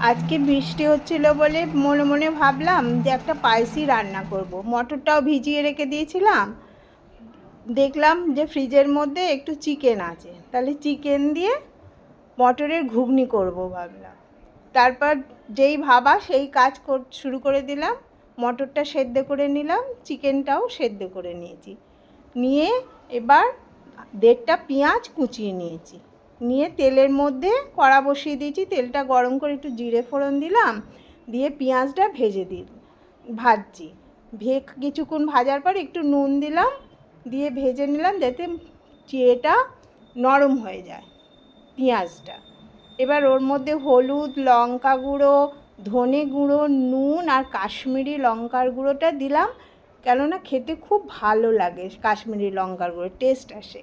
আজকে বৃষ্টি হচ্ছিল বলে মনে মনে ভাবলাম যে একটা পায়েসই রান্না করব। মটরটাও ভিজিয়ে রেখে দিয়েছিলাম, দেখলাম যে ফ্রিজের মধ্যে একটু চিকেন আছে, তাহলে চিকেন দিয়ে মটরের ঘুগনি করব ভাবলাম। তারপর যেই ভাবা সেই কাজ শুরু করে দিলাম। মটরটা সেদ্ধ করে নিলাম, চিকেনটাও সেদ্ধ করে নিয়েছি, নিয়ে এবার 1.5টা পেঁয়াজ কুচিয়ে নিয়েছি, নিয়ে তেলের মধ্যে কড়া বসিয়ে দিয়েছি। তেলটা গরম করে একটু জিরে ফোড়ন দিলাম, দিয়ে পেঁয়াজটা ভাজছি। কিছুক্ষণ ভাজার পর একটু নুন দিলাম, দিয়ে ভেজে নিলাম যাতে চিড়েটা নরম হয়ে যায় পেঁয়াজটা। এবার ওর মধ্যে হলুদ, লঙ্কা গুঁড়ো, ধনে গুঁড়ো, নুন আর কাশ্মীরি লঙ্কার গুঁড়োটা দিলাম, কেননা খেতে খুব ভালো লাগে, কাশ্মীরি লঙ্কার গুঁড়ো টেস্ট আসে।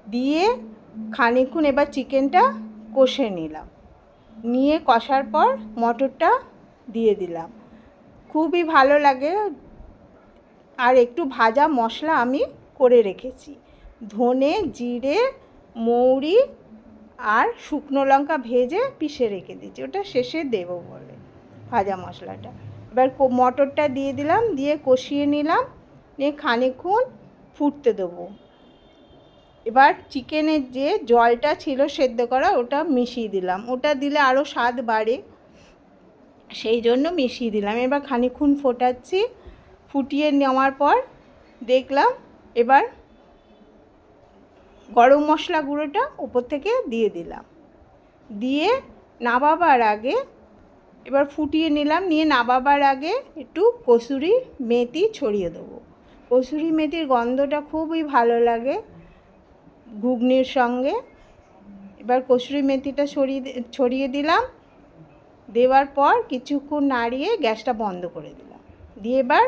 দিয়ে খানিকক্ষণ এবার চিকেনটা কষে নিলাম, নিয়ে কষার পর মটরটা দিয়ে দিলাম। খুবই ভালো লাগে। আর একটু ভাজা মশলা আমি করে রেখেছি, ধনে, জিরে, মৌরি আর শুকনো লঙ্কা ভেজে পিষে রেখে দিয়েছি, ওটা শেষে দেবো বলে ভাজা মশলাটা। এবার মটরটা দিয়ে দিলাম, দিয়ে কষিয়ে নিলাম, নিয়ে খানিকক্ষণ ফুটতে দেবো। এবার চিকেনের যে জলটা ছিল সেদ্ধ করা, ওটা মিশিয়ে দিলাম। ওটা দিলে আরও স্বাদ বাড়ে, সেই জন্য মিশিয়ে দিলাম। এবার খানিকক্ষণ ফোটাচ্ছি, ফুটিয়ে নেওয়ার পর দেখলাম এবার গরম মশলা গুঁড়োটা উপর থেকে দিয়ে দিলাম, দিয়ে নামাবার আগে এবার ফুটিয়ে নিলাম, নিয়ে নামাবার আগে একটু কসুরি মেথি ছড়িয়ে দেবো। কসুরি মেথির গন্ধটা খুবই ভালো লাগে ঘুগনির সঙ্গে। এবার কসুরি মেথিটা ছড়িয়ে দিলাম, দেওয়ার পর কিছুক্ষণ নাড়িয়ে গ্যাসটা বন্ধ করে দিলাম, দিয়ে এবার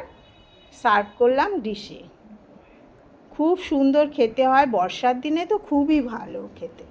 সার্ভ করলাম ডিশে। খুব সুন্দর খেতে হয়, বর্ষার দিনে তো খুবই ভালো খেতে।